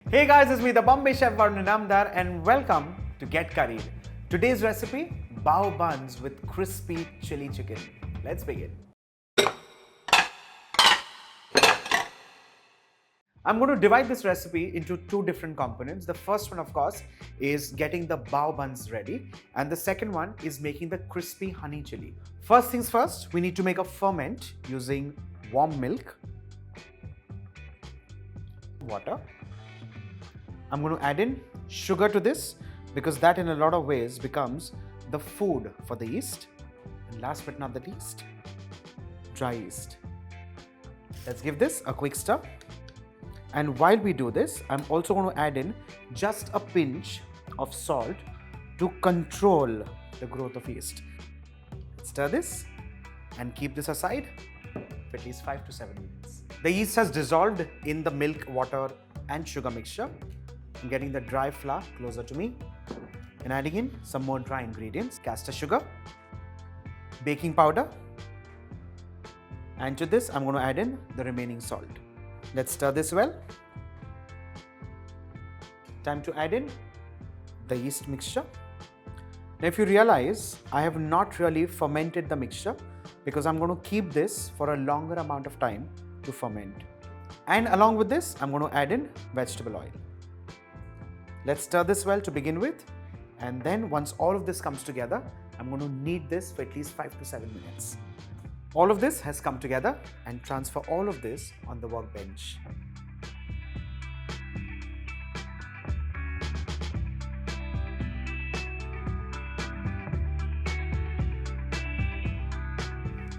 Hey guys, it's me, the Bombay Chef Varun Namdar, and welcome to Get Curried. Today's recipe, bao buns with crispy chili chicken. Let's begin. I'm going to divide this recipe into two different components. The first one, of course, is getting the bao buns ready, and the second one is making the crispy honey chili. First things first, we need to make a ferment using warm milk, water. I'm going to add in sugar to this because that in a lot of ways becomes the food for the yeast. And last but not the least, dry yeast. Let's give this a quick stir. And while we do this, I'm also going to add in just a pinch of salt to control the growth of yeast. Stir this and keep this aside for at least 5 to 7 minutes. The yeast has dissolved in the milk, water and sugar mixture. I'm getting the dry flour closer to me and adding in some more dry ingredients, caster sugar, baking powder, and to this I'm going to add in the remaining salt. Let's stir this well. Time to add in the yeast mixture. Now if you realize, I have not really fermented the mixture because I'm going to keep this for a longer amount of time to ferment. And along with this, I'm going to add in vegetable oil. Let's stir this well to begin with, and then once all of this comes together, I'm going to knead this for at least 5 to 7 minutes. All of this has come together, and transfer all of this on the workbench.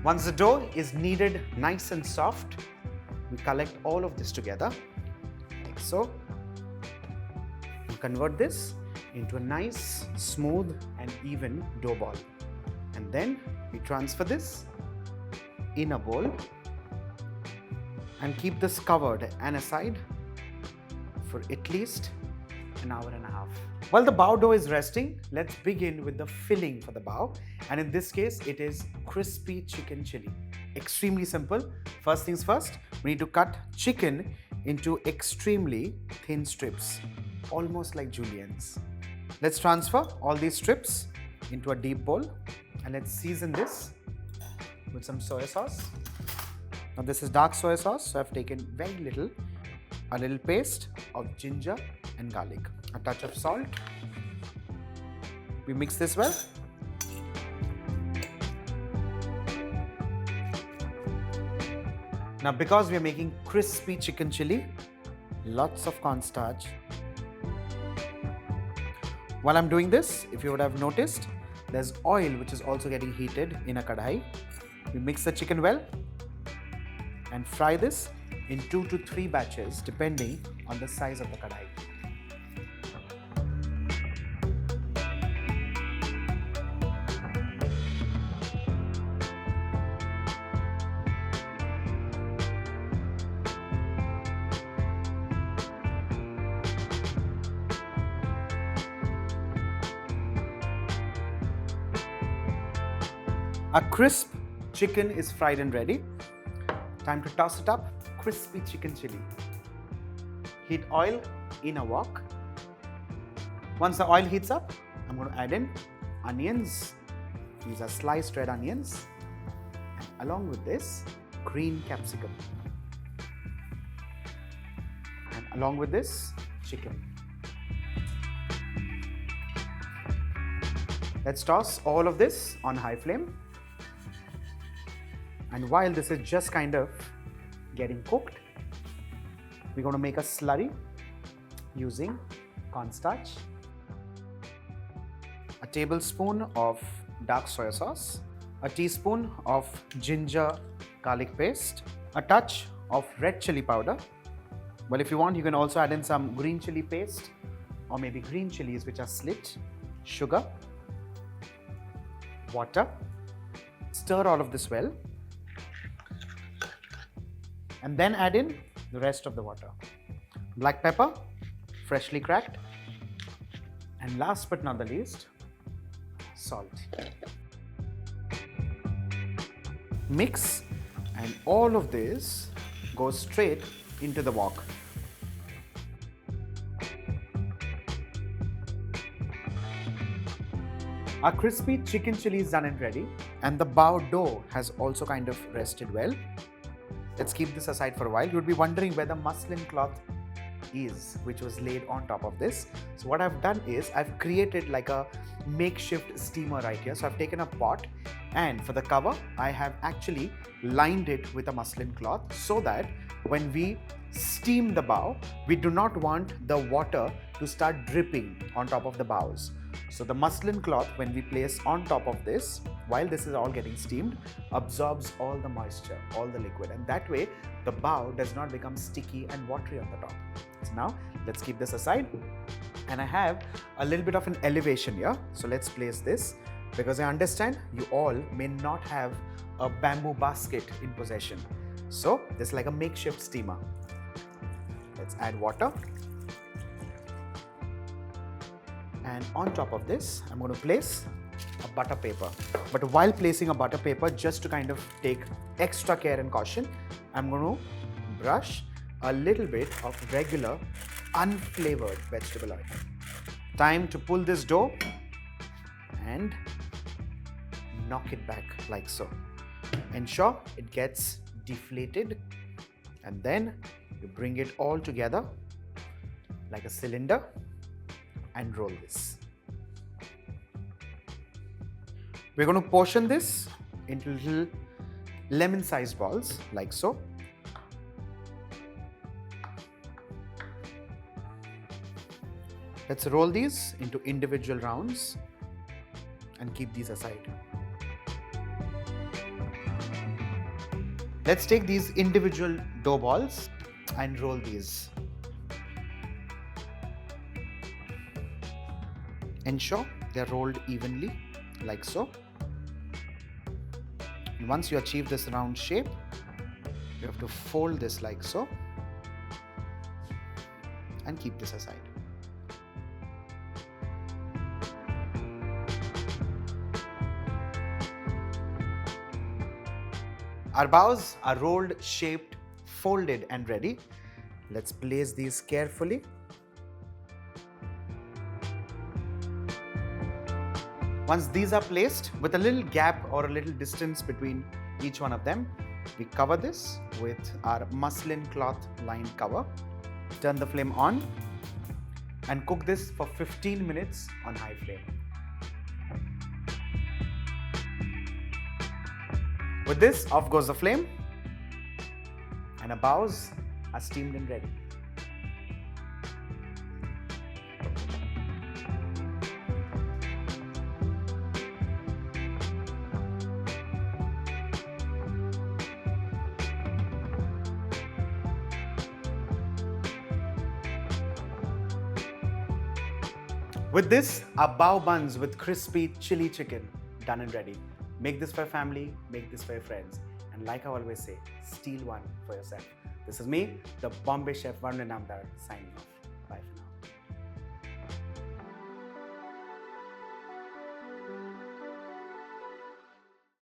Once the dough is kneaded nice and soft, we collect all of this together like so. Convert this into a nice, smooth and even dough ball. And then we transfer this in a bowl and keep this covered and aside for at least an hour and a half. While the bao dough is resting, let's begin with the filling for the bao. And in this case, it is crispy chicken chili. Extremely simple. First things first, we need to cut chicken into extremely thin strips, almost like juliennes. Let's transfer all these strips into a deep bowl and let's season this with some soy sauce. Now this is dark soy sauce, so I've taken very little, a little paste of ginger and garlic, a touch of salt. We mix this well. Now because we are making crispy chicken chili, lots of cornstarch. While I'm doing this, if you would have noticed, there's oil which is also getting heated in a kadhai. We mix the chicken well and fry this in 2 to 3 batches depending on the size of the kadhai. A crisp chicken is fried and ready. Time to toss it up. Crispy chicken chili. Heat oil in a wok. Once the oil heats up, I'm going to add in onions. These are sliced red onions. And along with this, green capsicum. And along with this, chicken. Let's toss all of this on high flame. And while this is just kind of getting cooked, we're going to make a slurry using cornstarch, a tablespoon of dark soy sauce, a teaspoon of ginger garlic paste, a touch of red chili powder. Well, if you want, you can also add in some green chili paste or maybe green chilies which are slit, sugar, water. Stir all of this well. And then add in the rest of the water. Black pepper, freshly cracked. And last but not the least, salt. Mix, and all of this goes straight into the wok. Our crispy chicken chili is done and ready, and the bao dough has also kind of rested well. Let's keep this aside for a while. You'd be wondering where the muslin cloth is, which was laid on top of this. So what I've done is I've created like a makeshift steamer right here. So I've taken a pot, and for the cover I have actually lined it with a muslin cloth so that when we steam the bao, we do not want the water to start dripping on top of the baos. So the muslin cloth, when we place on top of this, while this is all getting steamed, absorbs all the moisture, all the liquid, and that way the bao does not become sticky and watery on the top. So now let's keep this aside, and I have a little bit of an elevation here. So let's place this, because I understand you all may not have a bamboo basket in possession. So this is like a makeshift steamer. Let's add water. And on top of this, I'm going to place a butter paper. But while placing a butter paper, just to kind of take extra care and caution, I'm going to brush a little bit of regular unflavored vegetable oil. Time to pull this dough and knock it back like so. Ensure it gets deflated, and then you bring it all together like a cylinder and roll this. We're going to portion this into little lemon-sized balls like so. Let's roll these into individual rounds and keep these aside. Let's take these individual dough balls and roll these. Ensure they're rolled evenly like so. And once you achieve this round shape, you have to fold this like so and keep this aside. Our baos are rolled, shaped, folded and ready. Let's place these carefully. Once these are placed, with a little gap or a little distance between each one of them, we cover this with our muslin cloth lined cover. Turn the flame on and cook this for 15 minutes on high flame. With this, off goes the flame, and our baos are steamed and ready. With this, our bao buns with crispy chili chicken done and ready. Make this for your family, make this for your friends. And like I always say, steal one for yourself. This is me, the Bombay chef Varun Namdar, signing off.